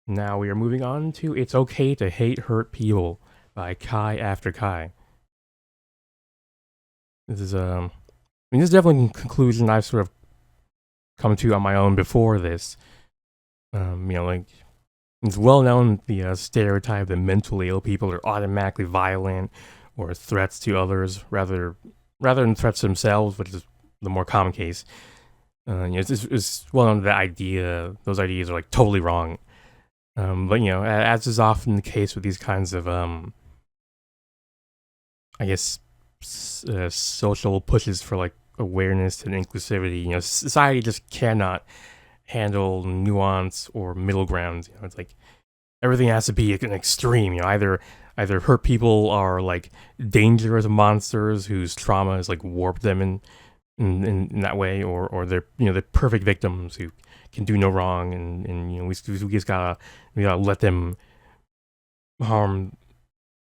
Now we are moving on to It's Okay to Hate Hurt People by Kai After Kai. This is this is definitely a conclusion I've sort of come to on my own before this. Like it's well known the stereotype that mentally ill people are automatically violent or threats to others rather than threats to themselves, which is the more common case. It's well known that those ideas are like totally wrong. But as is often the case with these kinds of I guess social pushes for like awareness and inclusivity. Society just cannot handle nuance or middle ground. It's like everything has to be an extreme. Either hurt people are like dangerous monsters whose trauma has like warped them in that way, or they're perfect victims who can do no wrong, and we just gotta let them harm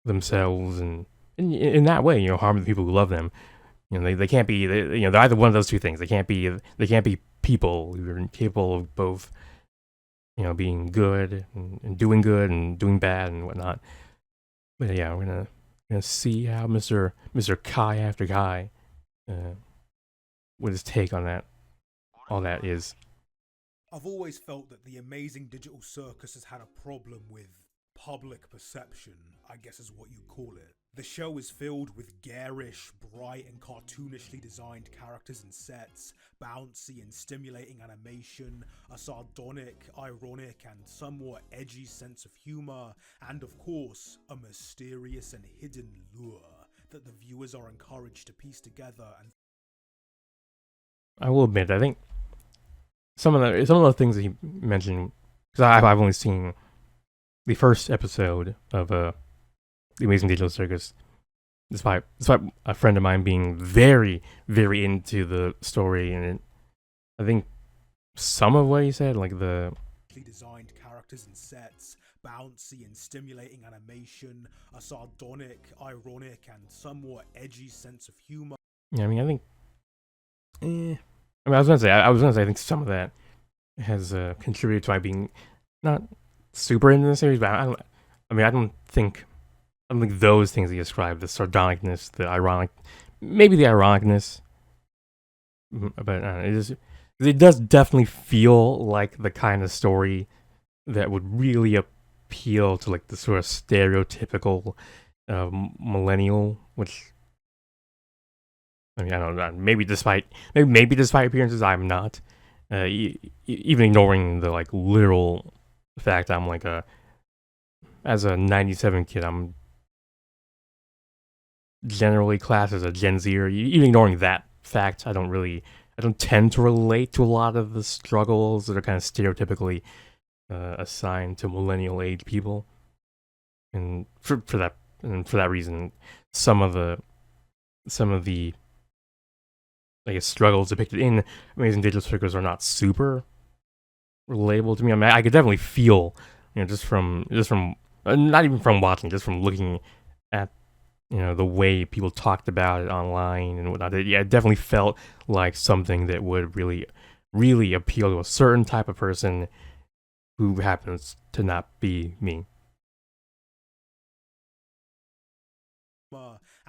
themselves and in that way, harm the people who love them. They can't be, they're either one of those two things. They can't be people who are capable of both, being good and doing bad and whatnot. But yeah, we're gonna see how Mr. Kai After Kai, what his take on all that is. I've always felt that the amazing digital circus has had a problem with public perception, I guess is what you call it. The show is filled with garish, bright and cartoonishly designed characters and sets, bouncy and stimulating animation, a sardonic, ironic and somewhat edgy sense of humour, and of course, a mysterious and hidden lure that the viewers are encouraged to piece together. And I will admit, I think some of the things that he mentioned, because I've only seen the first episode of The Amazing Digital Circus, despite a friend of mine being very, very into the story, and I think some of what he said, like the designed characters and sets, bouncy and stimulating animation, a sardonic, ironic and somewhat edgy sense of humour. Yeah, I mean, I think. I was gonna say, I think some of that has contributed to my being not super into the series, but I don't think those things he described, the sardonicness, the ironic, maybe the ironicness, but it does definitely feel like the kind of story that would really appeal to like the sort of stereotypical millennial, which I mean, I don't know. Maybe despite appearances, I'm not. Even ignoring the like literal fact, I'm like as a '97 kid, I'm generally classed as a Gen Zer. Even ignoring that fact, I don't tend to relate to a lot of the struggles that are kind of stereotypically assigned to millennial age people, and for that reason, some of the I guess struggles depicted in Amazing Digital Circus are not super relatable to me. I mean, I could definitely feel, just from not even from watching, just from looking at, the way people talked about it online and whatnot. It definitely felt like something that would really, really appeal to a certain type of person who happens to not be me.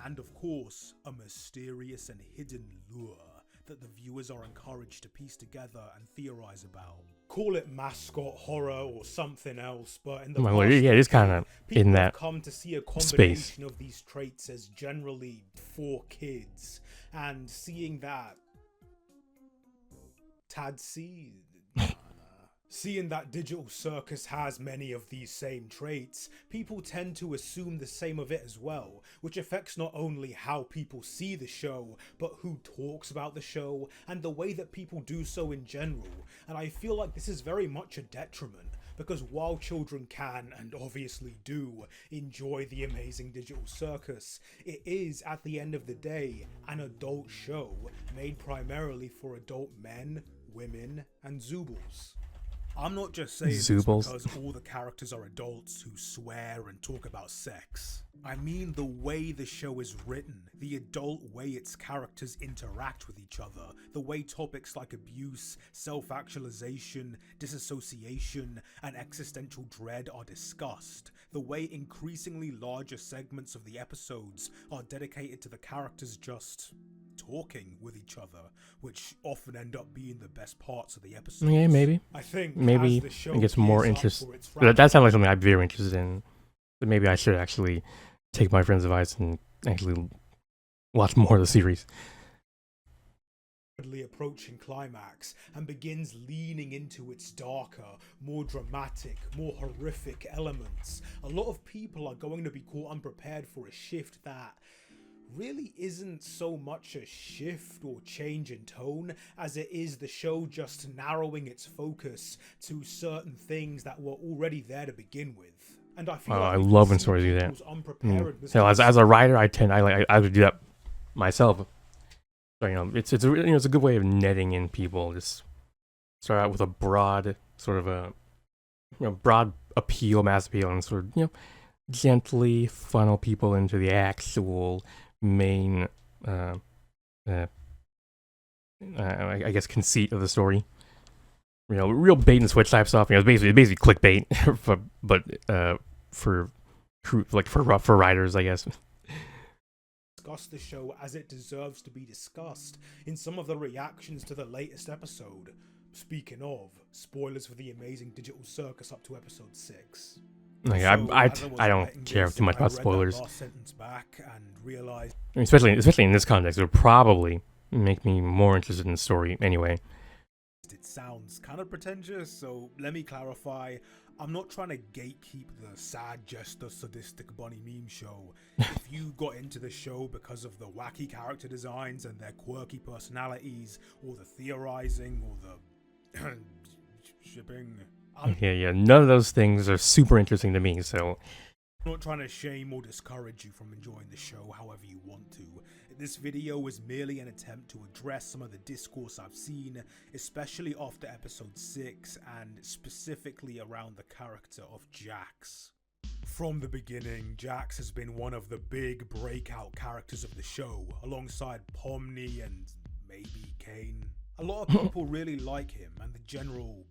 And of course, a mysterious and hidden lure that the viewers are encouraged to piece together and theorize about. Call it mascot horror or something else, but in the past, yeah, it is kind of in that come to see a combination space of these traits as generally for kids, and seeing that Seeing that Digital Circus has many of these same traits, people tend to assume the same of it as well, which affects not only how people see the show, but who talks about the show, and the way that people do so in general. And I feel like this is very much a detriment, because while children can, and obviously do, enjoy the Amazing Digital Circus, it is, at the end of the day, an adult show, made primarily for adult men, women, and Zoobles. I'm not just saying this because all the characters are adults who swear and talk about sex. I mean the way the show is written, the adult way its characters interact with each other, the way topics like abuse, self-actualization, disassociation, and existential dread are discussed, the way increasingly larger segments of the episodes are dedicated to the characters just talking with each other, which often end up being the best parts of the episode. Yeah, maybe. I think Maybe as the show it gets more gears up interest. for its That sounds like something I'd be very interested in. But maybe I should actually take my friend's advice and actually watch more of the series. Approaching climax and begins leaning into its darker, more dramatic, more horrific elements, a lot of people are going to be caught unprepared for a shift that really isn't so much a shift or change in tone as it is the show just narrowing its focus to certain things that were already there to begin with. And I feel I love when stories do that. Hell, as a writer, I would do that myself. So, it's a good way of netting in people. Just start out with a broad sort of a broad appeal, mass appeal, and sort of gently funnel people into the actual main I guess conceit of the story. Real bait and switch type stuff. It's basically clickbait, for writers, I guess. Discuss the show as it deserves to be discussed in some of the reactions to the latest episode. Speaking of, spoilers for the amazing digital circus up to episode 6. I don't care too much about spoilers. Back and realized, especially in this context, it would probably make me more interested in the story anyway. It sounds kind of pretentious, so let me clarify. I'm not trying to gatekeep the sad jester sadistic bunny meme show. If you got into the show because of the wacky character designs and their quirky personalities, or the theorizing, or the shipping, none of those things are super interesting to me, so I'm not trying to shame or discourage you from enjoying the show however you want to. This video is merely an attempt to address some of the discourse I've seen, especially after episode 6 and specifically around the character of Jax. From the beginning, Jax has been one of the big breakout characters of the show, alongside Pomni and maybe Kane. A lot of people really like him and the general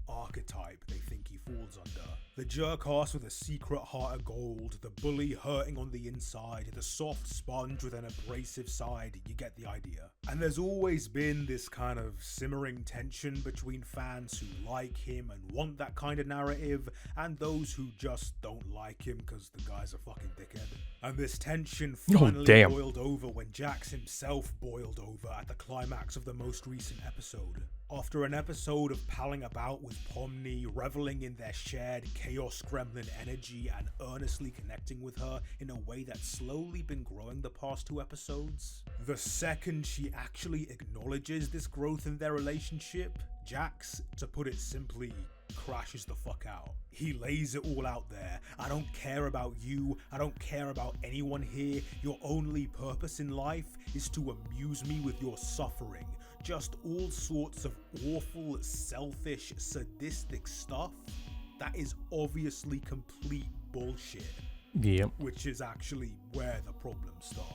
archetype they think he falls under. The jerk-ass with a secret heart of gold, the bully hurting on the inside, the soft sponge with an abrasive side, you get the idea. And there's always been this kind of simmering tension between fans who like him and want that kind of narrative, and those who just don't like him because the guy's a fucking dickhead. And this tension finally boiled over when Jax himself boiled over at the climax of the most recent episode. After an episode of palling about with Pomni, reveling in their shared chaos gremlin energy and earnestly connecting with her in a way that's slowly been growing the past 2 episodes, the second she actually acknowledges this growth in their relationship, Jax, to put it simply, crashes the fuck out. He lays it all out there. I don't care about you. I don't care about anyone here. Your only purpose in life is to amuse me with your suffering. Just all sorts of awful, selfish, sadistic stuff that is obviously complete bullshit. Yep. Which is actually where the problems start.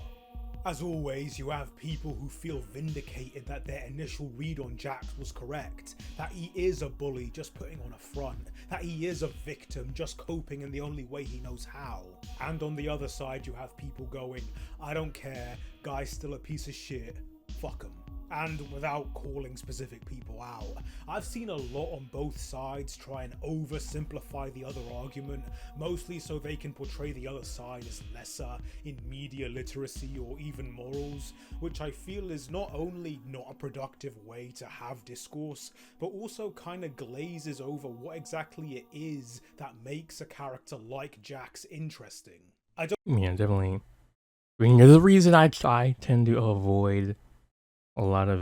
As always, you have people who feel vindicated that their initial read on Jax was correct, that he is a bully just putting on a front, that he is a victim just coping in the only way he knows how. And on the other side, you have people going, I don't care, guy's still a piece of shit, fuck him. And without calling specific people out, I've seen a lot on both sides try and oversimplify the other argument, mostly so they can portray the other side as lesser in media literacy or even morals, which I feel is not only not a productive way to have discourse, but also kind of glazes over what exactly it is that makes a character like Jax interesting. Yeah, definitely. I mean, the reason I tend to avoid a lot of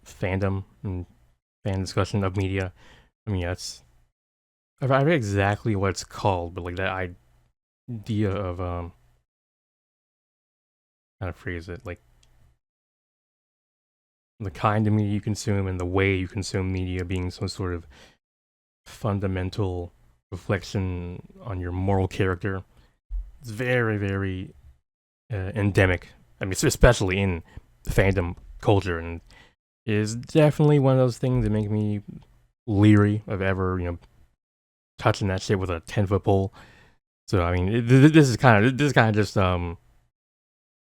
fandom and fan discussion of media. I mean, I forget exactly what it's called, but like that idea of how to phrase it, like the kind of media you consume and the way you consume media being some sort of fundamental reflection on your moral character. It's very, very endemic. I mean, especially in fandom culture, and is definitely one of those things that make me leery of ever, touching that shit with a 10-foot pole. So I mean, this is kind of just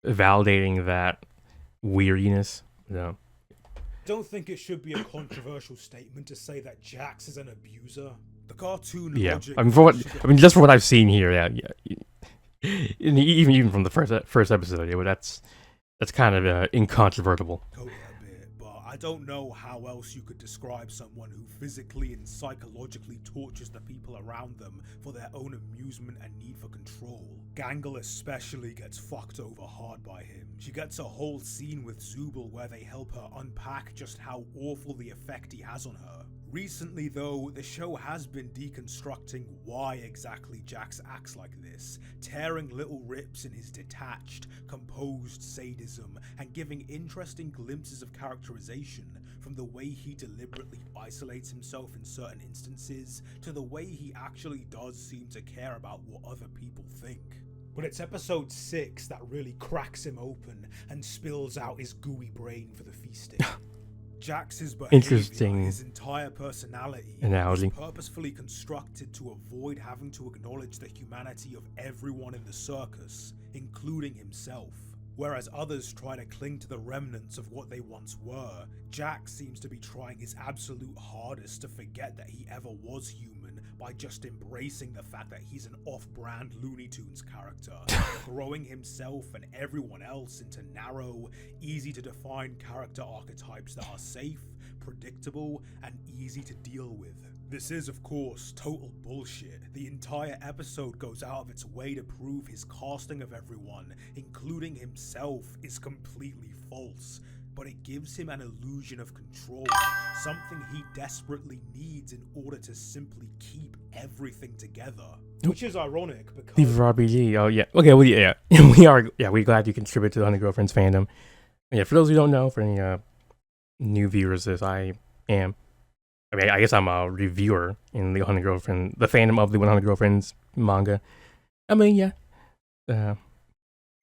validating that weirdiness. Don't think it should be a controversial statement to say that Jax is an abuser. The cartoon Yeah, logic. I mean, just for what I've seen here, yeah. Even from the first episode, yeah, that's kind of incontrovertible. I don't know how else you could describe someone who physically and psychologically tortures the people around them for their own amusement and need for control. Gangle especially gets fucked over hard by him. She gets a whole scene with Zubul where they help her unpack just how awful the effect he has on her. Recently though, the show has been deconstructing why exactly Jax acts like this, tearing little rips in his detached, composed sadism and giving interesting glimpses of characterization, from the way he deliberately isolates himself in certain instances to the way he actually does seem to care about what other people think. But it's episode 6 that really cracks him open and spills out his gooey brain for the feasting. Jax's behavior, Interesting his entire personality, analogy. is purposefully constructed to avoid having to acknowledge the humanity of everyone in the circus, including himself. Whereas others try to cling to the remnants of what they once were, Jax seems to be trying his absolute hardest to forget that he ever was human by just embracing the fact that he's an off-brand Looney Tunes character, growing himself and everyone else into narrow, easy-to-define character archetypes that are safe, predictable, and easy to deal with. This is, of course, total bullshit. The entire episode goes out of its way to prove his casting of everyone, including himself, is completely false. But it gives him an illusion of control, something he desperately needs in order to simply keep everything together. Which is ironic because... RPG, oh yeah. Okay, well, yeah. We're glad you contribute to the 100 Girlfriends fandom. Yeah, for those who don't know, for any new viewers, as I am, I mean, I guess I'm a reviewer in the 100 Girlfriend, the fandom of the 100 Girlfriends manga. I mean, yeah. The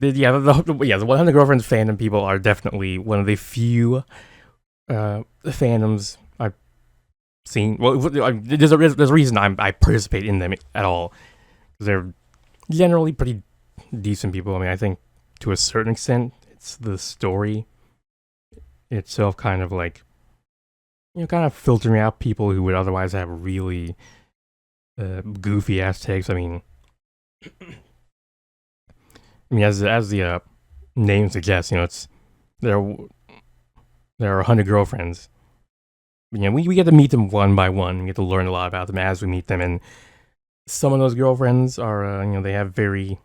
100 Girlfriends fandom people are definitely one of the few fandoms I've seen. Well, there's a reason I participate in them at all. They're generally pretty decent people. I mean, I think to a certain extent, it's the story itself kind of like, kind of filtering out people who would otherwise have really goofy ass takes. I mean, as the name suggests, it's there are 100 girlfriends. We get to meet them one by one. We get to learn a lot about them as we meet them, and some of those girlfriends are they have very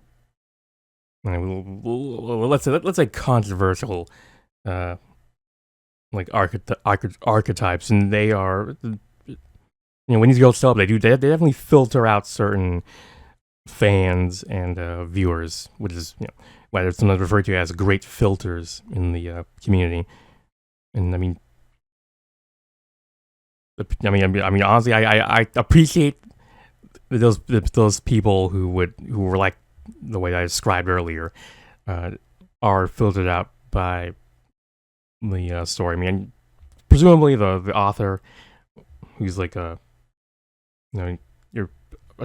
let's say controversial like archetypes, and they are when these girls show up, they definitely filter out certain fans and viewers, which is why they're sometimes referred to as great filters in the community. And I mean honestly, I appreciate those people who were like the way I described earlier, are filtered out by the story. I mean, presumably the author, who's like a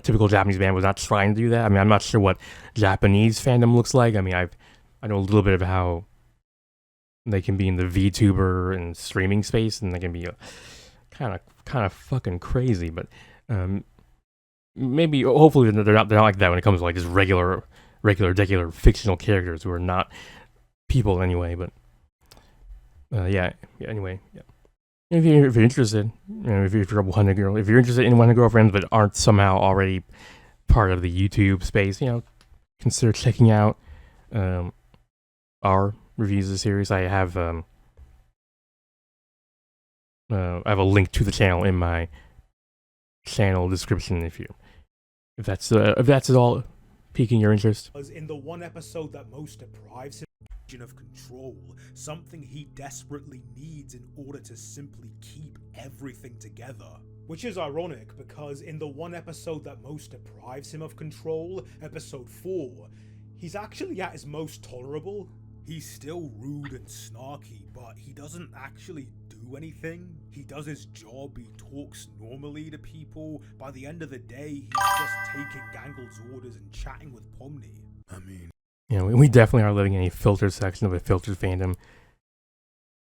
typical Japanese man, was not trying to do that. I mean, I'm not sure what Japanese fandom looks like. I mean, I know a little bit of how they can be in the VTuber and streaming space, and they can be kind of fucking crazy. But maybe, hopefully, they're not like that when it comes to like just regular fictional characters who are not people anyway. But anyway. If you're interested, if you're interested in 100 Girlfriends but aren't somehow already part of the YouTube space, consider checking out our reviews of the series. I have a link to the channel in my channel description if that's at all piquing your interest. In the one episode that most deprives him of control, something he desperately needs in order to simply keep everything together. Which is ironic because in the one episode that most deprives him of control, episode 4, he's actually at his most tolerable. He's still rude and snarky, but he doesn't actually do anything. He does his job, he talks normally to people. By the end of the day, he's just taking Gangle's orders and chatting with Pomni. I mean... You know, we definitely are living in a filtered section of a filtered fandom.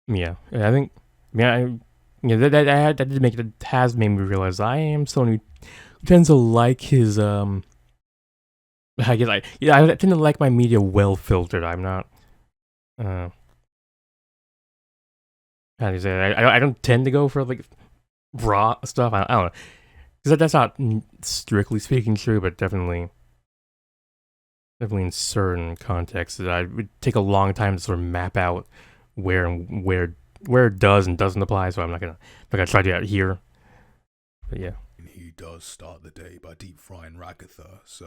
Yeah, I think... that did make it has made me realize I am someone who tends to like his I tend to like my media well filtered. I'm not how do you say it? I don't tend to go for like raw stuff. I don't know, because that's not strictly speaking true, but definitely in certain contexts that I would take a long time to sort of map out where it does and doesn't apply, so I'm not gonna try to do that here. But yeah. He does start the day by deep frying Ragatha, so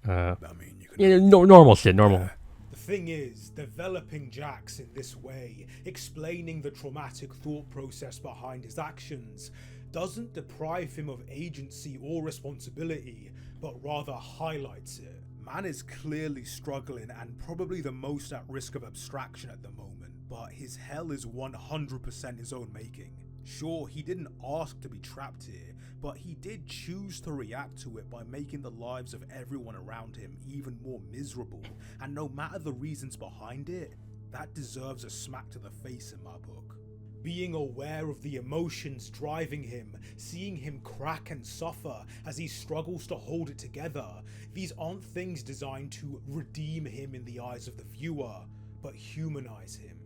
I mean, you can... Yeah, normal shit, normal. Yeah. The thing is, developing Jax in this way, explaining the traumatic thought process behind his actions, doesn't deprive him of agency or responsibility, but rather highlights it. Man is clearly struggling and probably the most at risk of abstraction at the moment, but his hell is 100% his own making. Sure, he didn't ask to be trapped here, but he did choose to react to it by making the lives of everyone around him even more miserable, and no matter the reasons behind it, that deserves a smack to the face in my book. Being aware of the emotions driving him, seeing him crack and suffer as he struggles to hold it together, these aren't things designed to redeem him in the eyes of the viewer, but humanize him.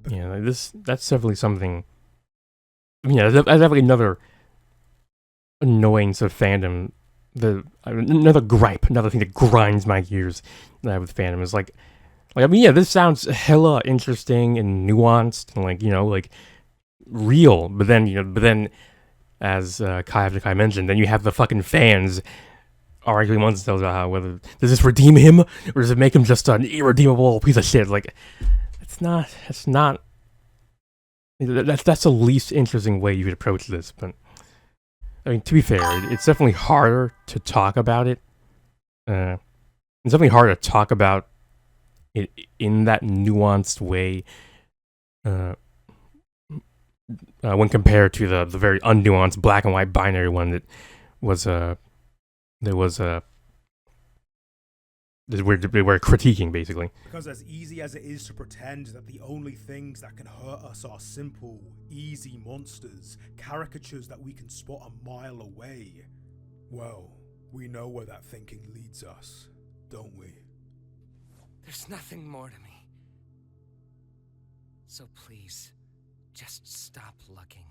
Yeah, that's definitely something. Yeah, that's definitely another annoyance of fandom. Another gripe, another thing that grinds my gears with fandom is like I mean, yeah, this sounds hella interesting and nuanced and like real, but then as Kai after Kai mentioned, then you have the fucking fans arguing amongst themselves about how whether does this redeem him or does it make him just an irredeemable piece of shit? Like, that's the least interesting way you could approach this. But I mean, to be fair, it's definitely harder to talk about it. It's definitely harder to talk about it in that nuanced way when compared to the very unnuanced black and white binary one that we're critiquing, basically. Because as easy as it is to pretend that the only things that can hurt us are simple, easy monsters, caricatures that we can spot a mile away, well, we know where that thinking leads us, don't we? There's nothing more to me. So please, just stop looking.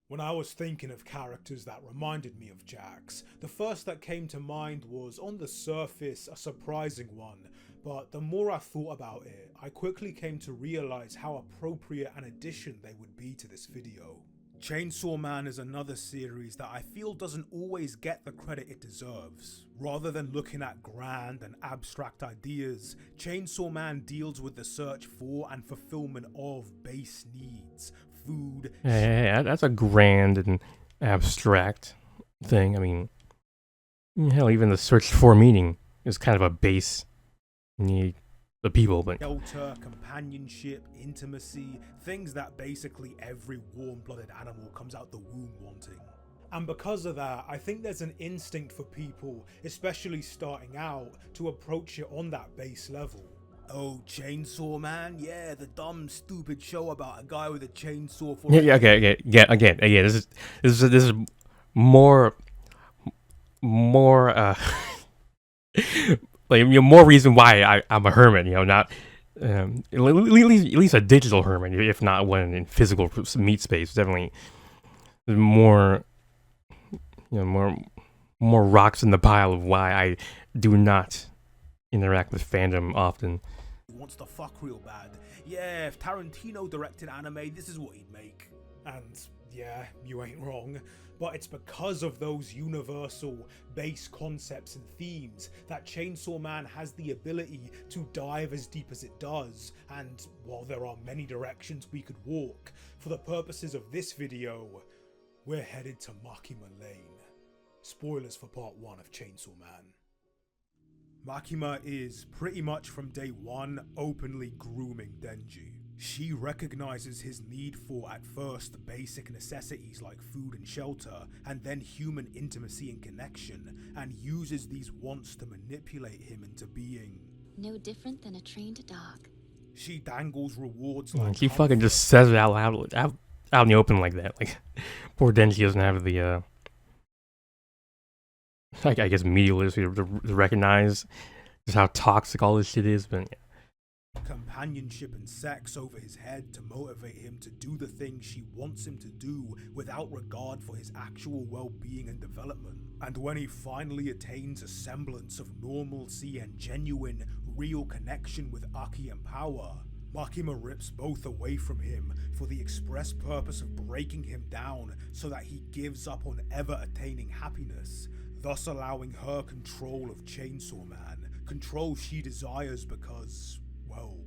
When I was thinking of characters that reminded me of Jax, the first that came to mind was, on the surface, a surprising one, but the more I thought about it, I quickly came to realise how appropriate an addition they would be to this video. Chainsaw Man is another series that I feel doesn't always get the credit it deserves. Rather than looking at grand and abstract ideas, Chainsaw Man deals with the search for and fulfillment of base needs, food... Yeah, that's a grand and abstract thing. I mean, hell, even the search for meaning is kind of a base need of people, but... Shelter, companionship, intimacy, things that basically every warm-blooded animal comes out the womb wanting. And because of that, I think there's an instinct for people, especially starting out, to approach it on that base level. Oh, Chainsaw Man? Yeah, the dumb, stupid show about a guy with a chainsaw for... Okay. This is more like, more reason why I'm a hermit, not at least a digital hermit, if not one in physical meat space. Definitely more rocks in the pile of why I do not interact with fandom often. Wants to fuck real bad. Yeah, if Tarantino directed anime, this is what he'd make. And Yeah, you ain't wrong. But it's because of those universal base concepts and themes that Chainsaw Man has the ability to dive as deep as it does, and while there are many directions we could walk, for the purposes of this video, we're headed to Makima Lane. Spoilers for part 1 of Chainsaw Man. Makima is, pretty much from day one, openly grooming Denji. She recognizes his need for, at first, basic necessities like food and shelter, and then human intimacy and connection, and uses these wants to manipulate him into being no different than a trained dog. She dangles rewards like She fucking just says it out loud, out in the open like that. Like, poor Denji doesn't have the, I guess, media literacy to recognize just how toxic all this shit is, but yeah. Companionship and sex over his head to motivate him to do the things she wants him to do without regard for his actual well-being and development. And when he finally attains a semblance of normalcy and genuine, real connection with Aki and power, Makima rips both away from him for the express purpose of breaking him down so that he gives up on ever attaining happiness, thus allowing her control of Chainsaw Man, control she desires because, well,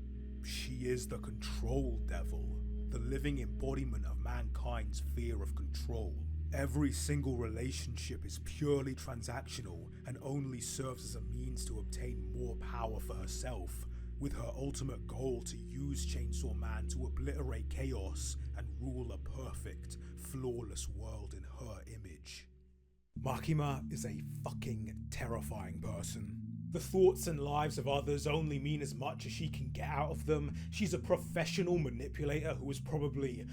she is the control devil, the living embodiment of mankind's fear of control. Every single relationship is purely transactional and only serves as a means to obtain more power for herself, with her ultimate goal to use Chainsaw Man to obliterate chaos and rule a perfect, flawless world in her image. Makima is a fucking terrifying person. The thoughts and lives of others only mean as much as she can get out of them. She's a professional manipulator who is probably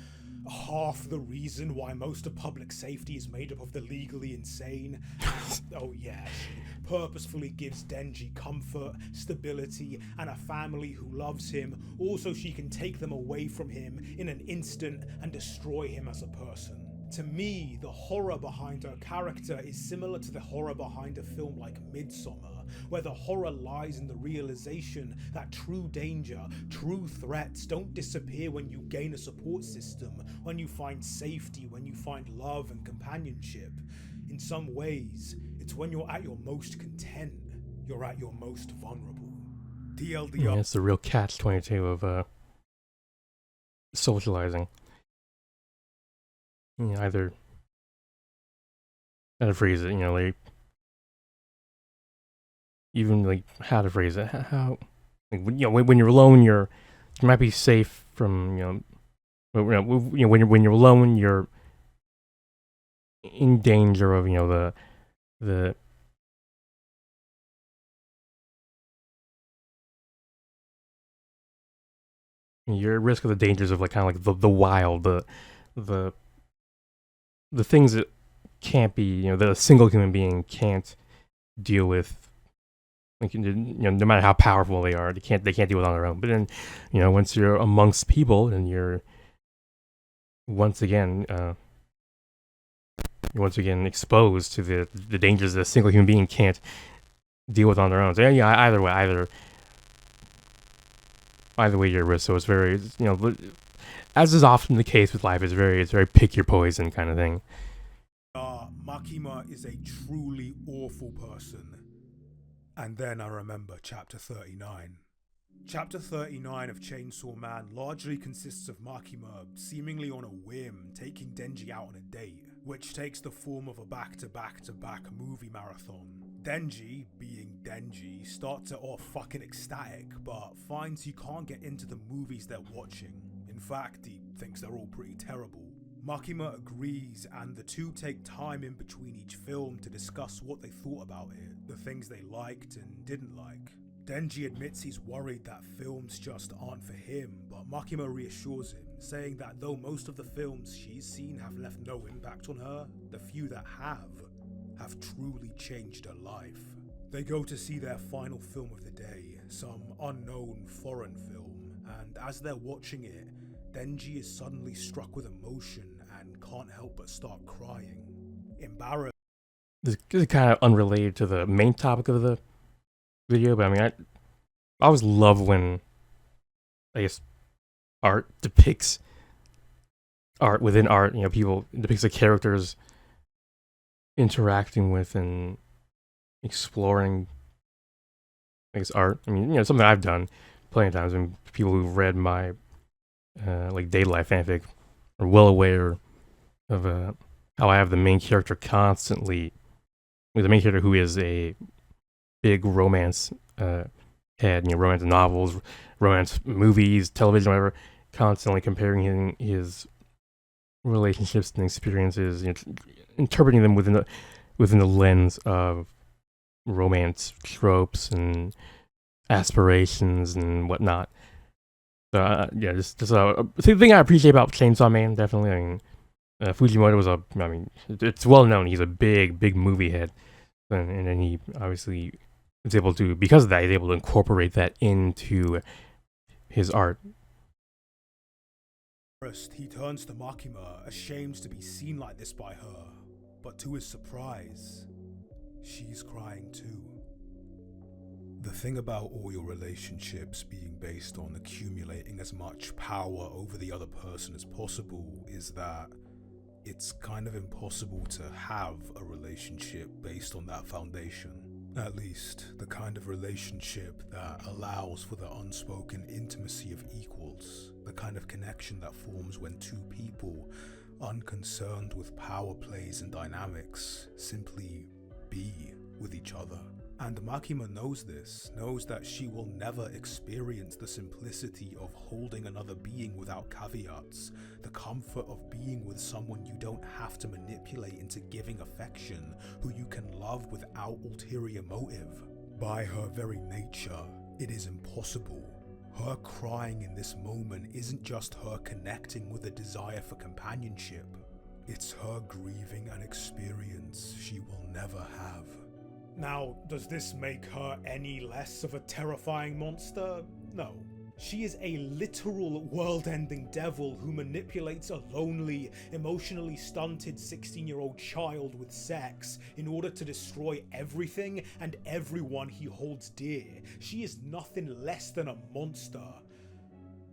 half the reason why most of public safety is made up of the legally insane. Oh yeah, she purposefully gives Denji comfort, stability, and a family who loves him, all so she can take them away from him in an instant and destroy him as a person. To me, the horror behind her character is similar to the horror behind a film like Midsommar, where the horror lies in the realization that true danger, true threats don't disappear when you gain a support system, when you find safety, when you find love and companionship. In some ways, it's when you're at your most content, you're at your most vulnerable. TLDR. Yeah, it's the real catch-22 of socializing. You know, either how to phrase it, you know, like, even like how to phrase it, how like, you know, when you're alone, you might be safe from, you know, when you're alone, you're in danger of, you know, you're at risk of the dangers of like kind of like the wild, the things that can't be, you know, that a single human being can't deal with. Like, you know, no matter how powerful they are, they can't deal with it on their own. But then, you know, once you're amongst people and you're once again exposed to the dangers that a single human being can't deal with on their own. So yeah, either way you're at risk. So it's very, you know, as is often the case with life, it's very pick your poison kind of thing. Makima is a truly awful person. And then I remember chapter 39. Chapter 39 of Chainsaw Man largely consists of Makima seemingly on a whim taking Denji out on a date, which takes the form of a back-to-back-to-back movie marathon. Denji, being Denji, starts it off fucking ecstatic, but finds he can't get into the movies they're watching. In fact, he thinks they're all pretty terrible. Makima agrees, and the two take time in between each film to discuss what they thought about it, the things they liked and didn't like. Denji admits he's worried that films just aren't for him, but Makima reassures him, saying that though most of the films she's seen have left no impact on her, the few that have truly changed her life. They go to see their final film of the day, some unknown foreign film, and as they're watching it, Denji is suddenly struck with emotion and can't help but start crying. Embarrassed. This is kind of unrelated to the main topic of the video, but I mean, I always love when, I guess, art depicts art within art. People depicts the characters interacting with and exploring art. I mean, something I've done plenty of times. And people who've read my like daily life fanfic are well aware of how I have the main character constantly, the main character who is a big romance head, romance novels, romance movies, television, whatever, constantly comparing his relationships and experiences, interpreting them within the lens of romance tropes and aspirations and whatnot. So just the thing I appreciate about Chainsaw Man, definitely. I mean, Fujimoto it's well known he's a big movie head, and then he obviously is able to, because of that, he's able to incorporate that into his art. First, he turns to Makima, ashamed to be seen like this by her, but to his surprise, she's crying too. The thing about all your relationships being based on accumulating as much power over the other person as possible is that it's kind of impossible to have a relationship based on that foundation. At least, the kind of relationship that allows for the unspoken intimacy of equals, the kind of connection that forms when two people, unconcerned with power plays and dynamics, simply be with each other. And Makima knows this, knows that she will never experience the simplicity of holding another being without caveats, the comfort of being with someone you don't have to manipulate into giving affection, who you can love without ulterior motive. By her very nature, it is impossible. Her crying in this moment isn't just her connecting with a desire for companionship, it's her grieving an experience she will never have. Now, does this make her any less of a terrifying monster? No. She is a literal world-ending devil who manipulates a lonely, emotionally stunted 16-year-old child with sex in order to destroy everything and everyone he holds dear. She is nothing less than a monster.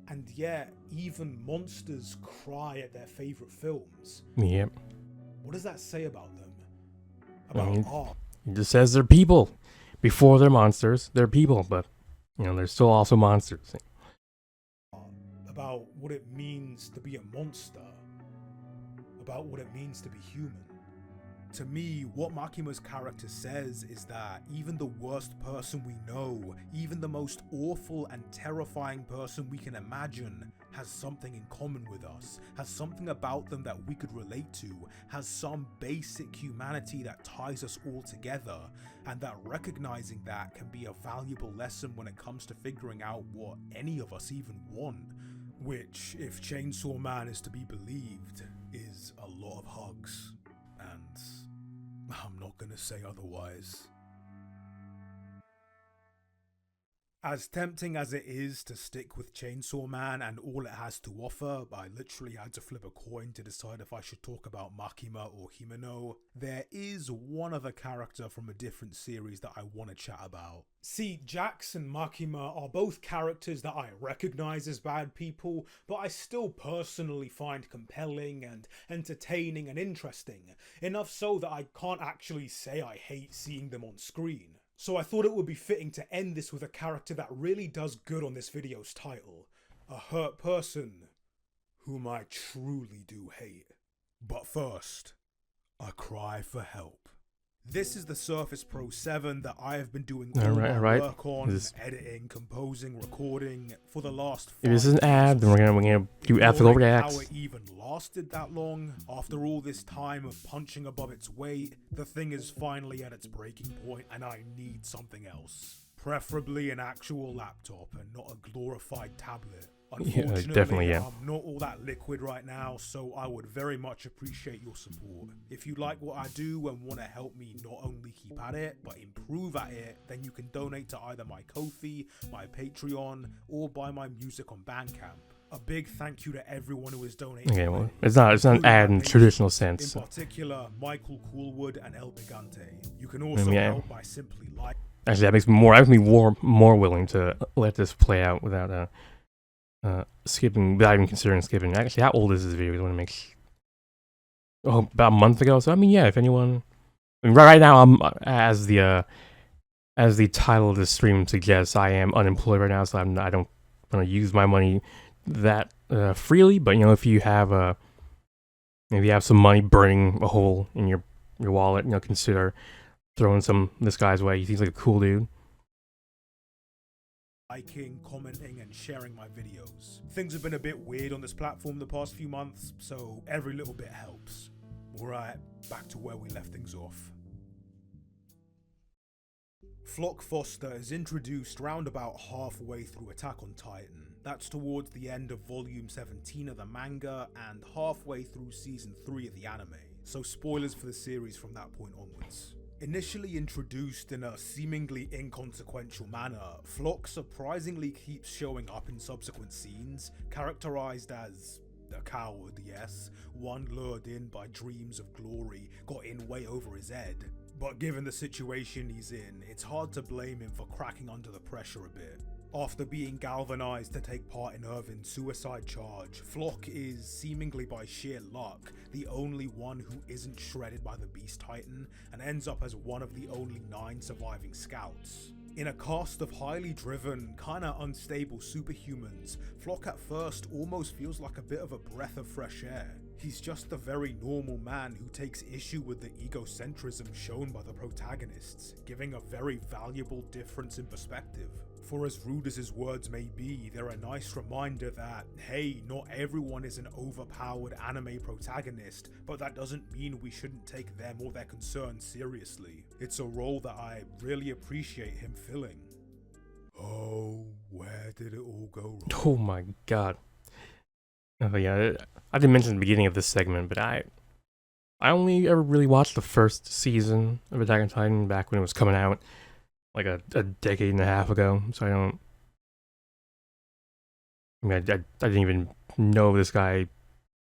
And yet, even monsters cry at their favorite films. Yep. What does that say about them? About art? It just says they're people. Before they're monsters, they're people, but they're still also monsters. About what it means to be a monster. About what it means to be human. To me, what Makima's character says is that even the worst person we know, even the most awful and terrifying person we can imagine, has something in common with us, has something about them that we could relate to, has some basic humanity that ties us all together, and that recognizing that can be a valuable lesson when it comes to figuring out what any of us even want, which, if Chainsaw Man is to be believed, is a lot of hugs, and I'm not gonna say otherwise. As tempting as it is to stick with Chainsaw Man and all it has to offer, I literally had to flip a coin to decide if I should talk about Makima or Himeno, there is one other character from a different series that I want to chat about. See, Jax and Makima are both characters that I recognize as bad people, but I still personally find compelling and entertaining and interesting, enough so that I can't actually say I hate seeing them on screen. So I thought it would be fitting to end this with a character that really does good on this video's title. A hurt person whom I truly do hate. But first, a cry for help. This is the Surface Pro 7 that I have been doing all my work on, editing, composing, recording for the last 5 years. If this is an ad, then we're gonna do ethical reacts. How it even lasted that long, after all this time of punching above its weight, the thing is finally at its breaking point and I need something else. Preferably an actual laptop and not a glorified tablet. Unfortunately, I'm not all that liquid right now, so I would very much appreciate your support. If you like what I do and want to help me not only keep at it, but improve at it, then you can donate to either my Ko-fi, my Patreon, or buy my music on Bandcamp. A big thank you to everyone who has donated. Okay, well, it's not an ad in the traditional sense. In particular, Michael Coolwood and El Pigante. You can also help by simply like. Actually, that makes me more willing to let this play out without skipping, without even considering skipping. Actually, how old is this video? When it makes about a month ago. So I mean, yeah. If anyone, I mean, right now, I'm as the title of the stream suggests, I am unemployed right now, so I don't want to use my money that freely. But if you have maybe you have some money burning a hole in your wallet, consider throwing some this guy's way. He seems like a cool dude. Liking, commenting, and sharing my videos. Things have been a bit weird on this platform the past few months, so every little bit helps. Alright, back to where we left things off. Flock Foster is introduced round about halfway through Attack on Titan. That's towards the end of volume 17 of the manga and halfway through season 3 of the anime, so spoilers for the series from that point onwards. Initially introduced in a seemingly inconsequential manner, Flock surprisingly keeps showing up in subsequent scenes, characterized as a coward, yes, one lured in by dreams of glory, got in way over his head. But given the situation he's in, it's hard to blame him for cracking under the pressure a bit. After being galvanized to take part in Irvin's suicide charge, Flock is, seemingly by sheer luck, the only one who isn't shredded by the Beast Titan, and ends up as one of the only 9 surviving scouts. In a cast of highly driven, kinda unstable superhumans, Flock at first almost feels like a bit of a breath of fresh air. He's just a very normal man who takes issue with the egocentrism shown by the protagonists, giving a very valuable difference in perspective. For as rude as his words may be, they're a nice reminder that, hey, not everyone is an overpowered anime protagonist, but that doesn't mean we shouldn't take them or their concerns seriously. It's a role that I really appreciate him filling. Oh, where did it all go wrong? Oh my god. Oh yeah, I didn't mention the beginning of this segment, but I only ever really watched the first season of Attack on Titan back when it was coming out, like a decade and a half ago. So I didn't even know this guy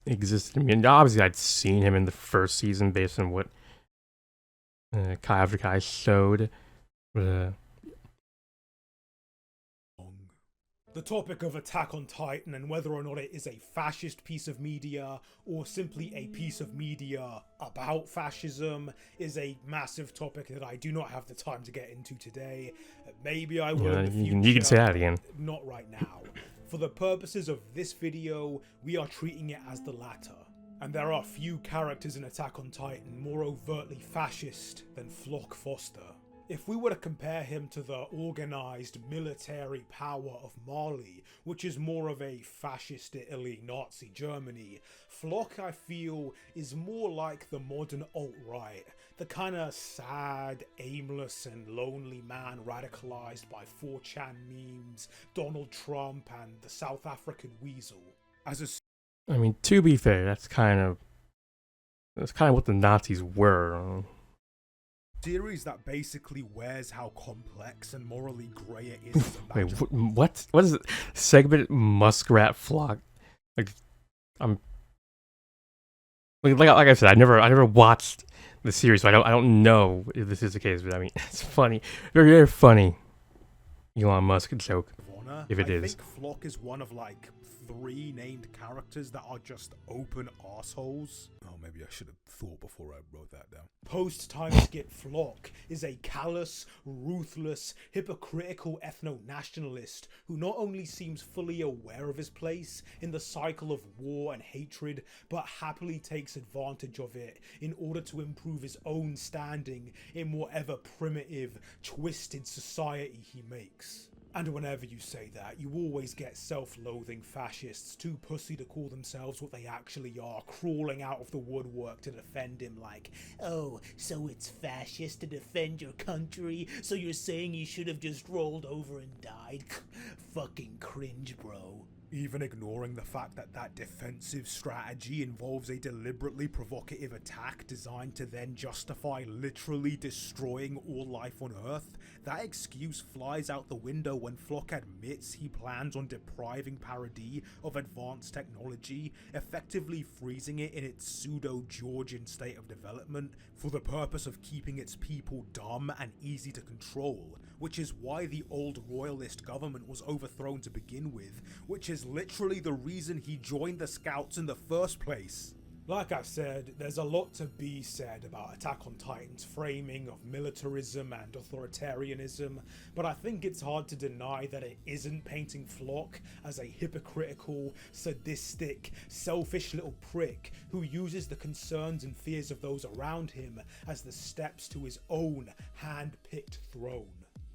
existed. I mean, obviously I'd seen him in the first season based on what Kai After Kai showed, but The topic of Attack on Titan and whether or not it is a fascist piece of media or simply a piece of media about fascism is a massive topic that I do not have the time to get into today. Maybe I will in the future. You can say that again. Not right now. For the purposes of this video, we are treating it as the latter. And there are few characters in Attack on Titan more overtly fascist than Flock Foster. If we were to compare him to the organised military power of Mali, which is more of a fascist Italy, Nazi Germany, Flock, I feel, is more like the modern alt-right, the kinda sad, aimless and lonely man radicalised by 4chan memes, Donald Trump and the South African weasel. I mean, to be fair, that's kind of what the Nazis were. Series that basically wears how complex and morally grey it is. Wait, what? What is it? Segment Muskrat Flock? Like I said, I never watched the series, so I don't know if this is the case. But I mean, it's funny, very very funny. Elon Musk joke, if it is. I think Flock is one of like 3 named characters that are just open assholes. Oh, maybe I should have thought before I wrote that down. Post-time skip Flock is a callous, ruthless, hypocritical ethno-nationalist who not only seems fully aware of his place in the cycle of war and hatred, but happily takes advantage of it in order to improve his own standing in whatever primitive, twisted society he makes. And whenever you say that, you always get self-loathing fascists too pussy to call themselves what they actually are, crawling out of the woodwork to defend him like, oh, so it's fascist to defend your country, so you're saying you should have just rolled over and died? Fucking cringe, bro. Even ignoring the fact that that defensive strategy involves a deliberately provocative attack designed to then justify literally destroying all life on Earth, that excuse flies out the window when Flock admits he plans on depriving Paradis of advanced technology, effectively freezing it in its pseudo-Georgian state of development for the purpose of keeping its people dumb and easy to control, which is why the old royalist government was overthrown to begin with, which is is literally the reason he joined the Scouts in the first place. Like I said, there's a lot to be said about Attack on Titan's framing of militarism and authoritarianism, but I think it's hard to deny that it isn't painting Flock as a hypocritical, sadistic, selfish little prick who uses the concerns and fears of those around him as the steps to his own hand-picked throne.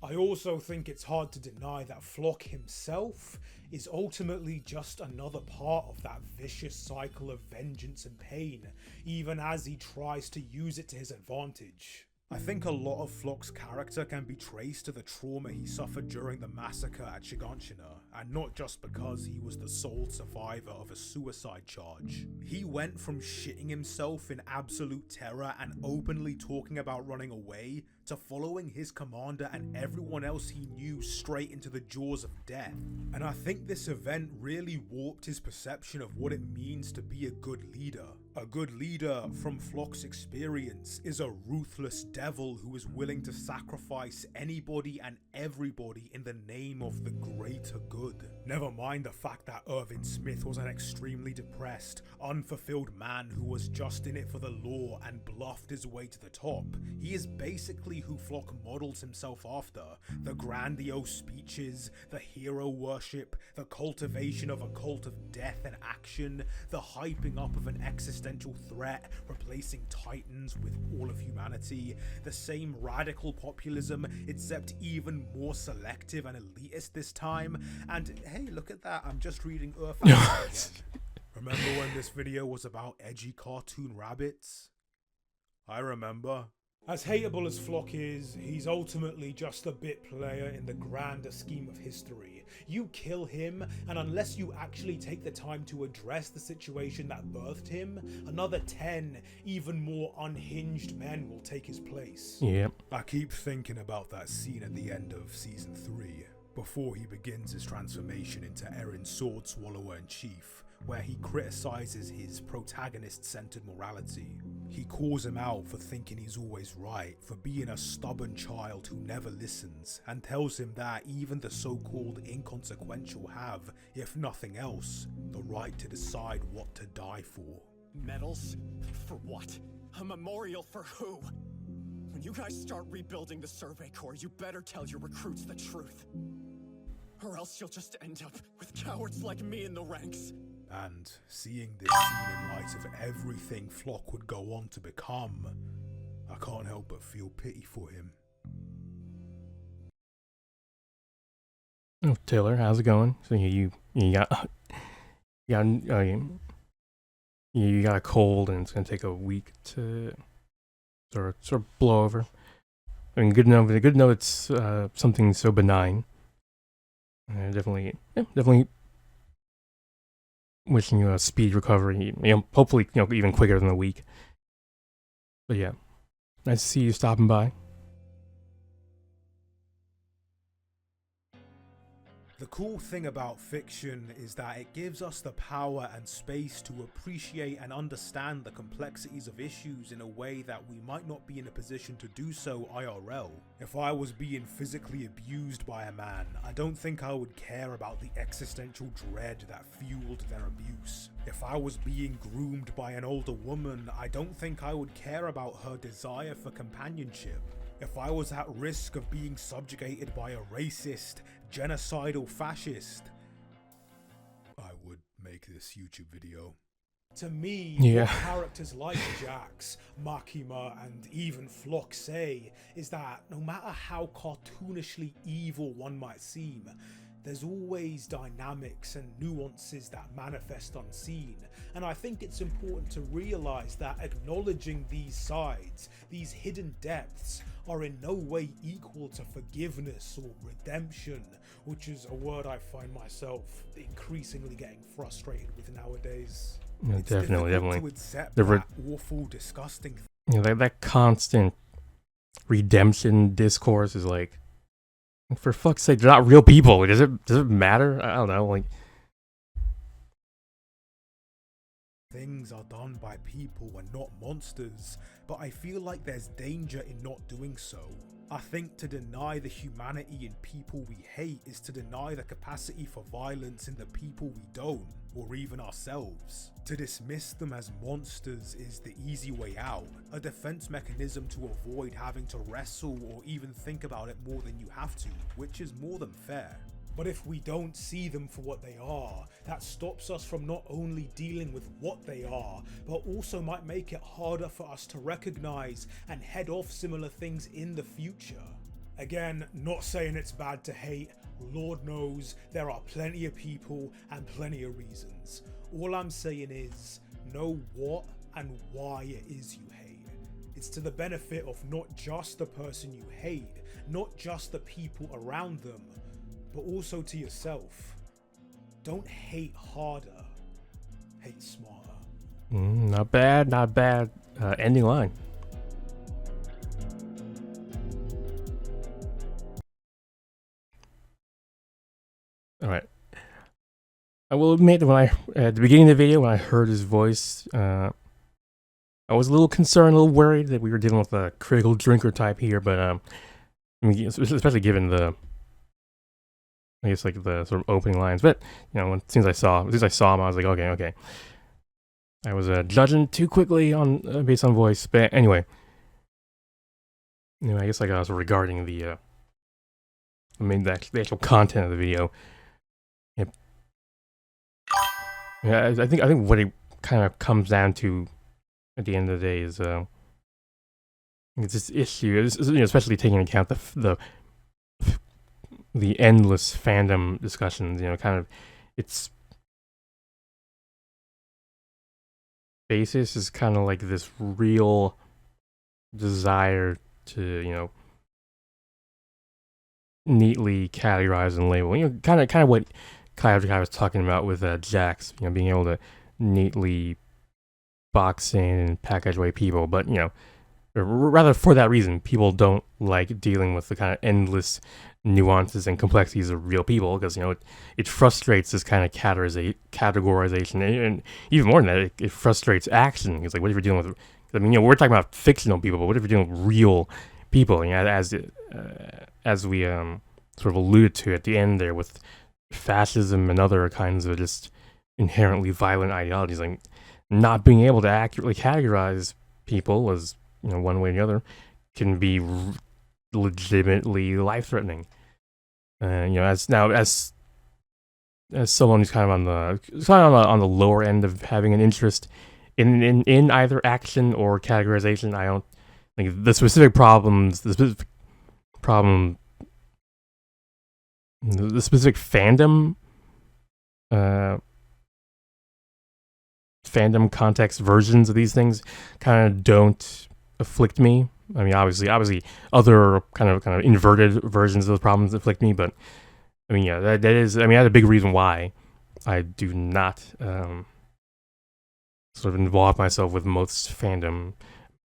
I also think it's hard to deny that Flock himself is ultimately just another part of that vicious cycle of vengeance and pain, even as he tries to use it to his advantage. I think a lot of Flock's character can be traced to the trauma he suffered during the massacre at Shiganshina, and not just because he was the sole survivor of a suicide charge. He went from shitting himself in absolute terror and openly talking about running away, to following his commander and everyone else he knew straight into the jaws of death. And I think this event really warped his perception of what it means to be a good leader. A good leader, from Flock's experience, is a ruthless devil who is willing to sacrifice anybody and everybody in the name of the greater good. Never mind the fact that Irvin Smith was an extremely depressed, unfulfilled man who was just in it for the law and bluffed his way to the top. He is basically who Flock models himself after. The grandiose speeches, the hero worship, the cultivation of a cult of death and action, the hyping up of an existential threat replacing Titans with all of humanity, the same radical populism except even more selective and elitist this time, and hey, look at that, I'm just reading Earth Hour again. Remember when this video was about edgy cartoon rabbits? I remember. As hateable as Flock is, he's ultimately just a bit player in the grander scheme of history. You kill him, and unless you actually take the time to address the situation that birthed him, another 10 even more unhinged men will take his place. Yep. I keep thinking about that scene at the end of Season 3, before he begins his transformation into Eren Sword Swallower in Chief, where he criticizes his protagonist-centered morality. He calls him out for thinking he's always right, for being a stubborn child who never listens, and tells him that even the so-called inconsequential have, if nothing else, the right to decide what to die for. Medals? For what? A memorial for who? When you guys start rebuilding the Survey Corps, you better tell your recruits the truth. Or else you'll just end up with cowards like me in the ranks. And seeing this scene in light of everything Flock would go on to become, I can't help but feel pity for him. Oh, Taylor, how's it going? So you got you got a cold, and it's gonna take a week to sort of blow over. I mean, good to know it's something so benign. Definitely wishing you a speedy recovery. Hopefully, even quicker than a week. But yeah, nice to see you stopping by. The cool thing about fiction is that it gives us the power and space to appreciate and understand the complexities of issues in a way that we might not be in a position to do so IRL. If I was being physically abused by a man, I don't think I would care about the existential dread that fueled their abuse. If I was being groomed by an older woman, I don't think I would care about her desire for companionship. If I was at risk of being subjugated by a racist, genocidal fascist, I would make this YouTube video. To me, what characters like Jax, Makima, and even Flock say is that no matter how cartoonishly evil one might seem, there's always dynamics and nuances that manifest unseen, and I think it's important to realize that acknowledging these sides, these hidden depths, are in no way equal to forgiveness or redemption, which is a word I find myself increasingly getting frustrated with nowadays. Yeah, It's definitely. to accept that awful, disgusting that constant redemption discourse is like, for fuck's sake, they're not real people. Does it matter? I don't know. Like, Things are done by people and not monsters, but I feel like there's danger in not doing so. I think to deny the humanity in people we hate is to deny the capacity for violence in the people we don't, or even ourselves. To dismiss them as monsters is the easy way out, a defense mechanism to avoid having to wrestle or even think about it more than you have to, which is more than fair. But if we don't see them for what they are, that stops us from not only dealing with what they are, but also might make it harder for us to recognize and head off similar things in the future. Again, not saying it's bad to hate. Lord knows there are plenty of people and plenty of reasons. All I'm saying is, know what and why it is you hate. It's to the benefit of not just the person you hate, not just the people around them, but also to yourself. Don't hate harder, hate smarter. Not bad, not bad. Ending line. All right. I will admit that at the beginning of the video, when I heard his voice, I was a little concerned, a little worried that we were dealing with a critical drinker type here, but I mean, especially given the, I guess, like the sort of opening lines. But you know, as soon as I saw him, I was like, okay. I was judging too quickly on based on voice, but anyway, I guess like I was regarding the, the actual content of the video. Yep. Yeah, I think what it kind of comes down to at the end of the day is it's this issue, especially taking into account the endless fandom discussions. Kind of its basis is kind of like this real desire to neatly categorize and label. Kind of what Kai was talking about with Jax. Being able to neatly box in and package away people, but rather for that reason, people don't like dealing with the kind of endless nuances and complexities of real people, because it frustrates this kind of categorization, and even more than that, it frustrates action. It's like, what if you're dealing with? I mean, we're talking about fictional people, but what if you're dealing with real people? As we sort of alluded to at the end there with fascism and other kinds of just inherently violent ideologies, like not being able to accurately categorize people as one way or the other can be legitimately life-threatening. As someone who's kind of on the lower end of having an interest in either action or categorization, I don't think the specific fandom context versions of these things kind of don't afflict me. I mean, obviously, other kind of inverted versions of those problems afflict me. But I mean, yeah, that is. I mean, that's a big reason why I do not sort of involve myself with most fandom.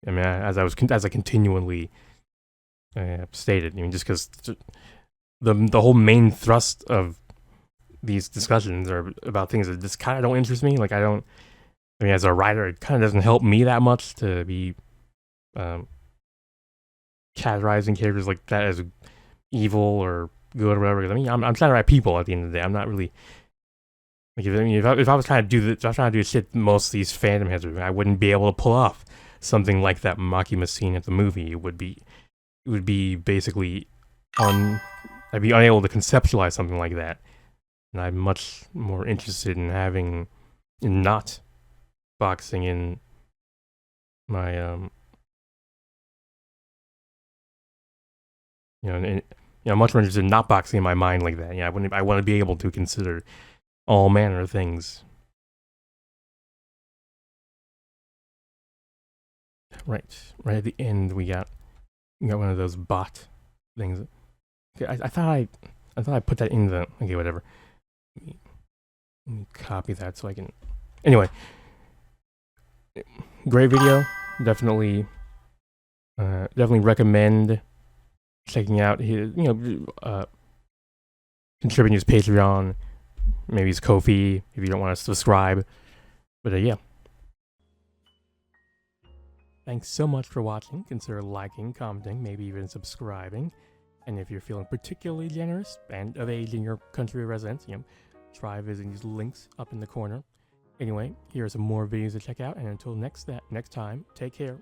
I mean, as I continually stated. I mean, just because the whole main thrust of these discussions are about things that just kind of don't interest me. Like, I mean, as a writer, it kind of doesn't help me that much to be categorizing characters like that as evil or good or whatever. I mean, I'm trying to write people at the end of the day. I'm not really like, if I was trying to do this, I was trying to do shit most of these fandom heads are, I wouldn't be able to pull off something like that Makima scene at the movie. It would be basically I'd be unable to conceptualize something like that. And I'm much more interested in not boxing in my much more interested in not boxing in my mind like that. I want to be able to consider all manner of things. Right at the end, we got one of those bot things. Okay, I thought I put that in the. Okay, whatever. Let me copy that so I can. Anyway, great video. Definitely recommend checking out his, contributing his Patreon, maybe his Ko-fi if you don't want to subscribe. But yeah, Thanks so much for watching. Consider liking, commenting, maybe even subscribing. And if you're feeling particularly generous and of age in your country of residence, try visiting these links up in the corner. Anyway, here are some more videos to check out, and until next time, take care.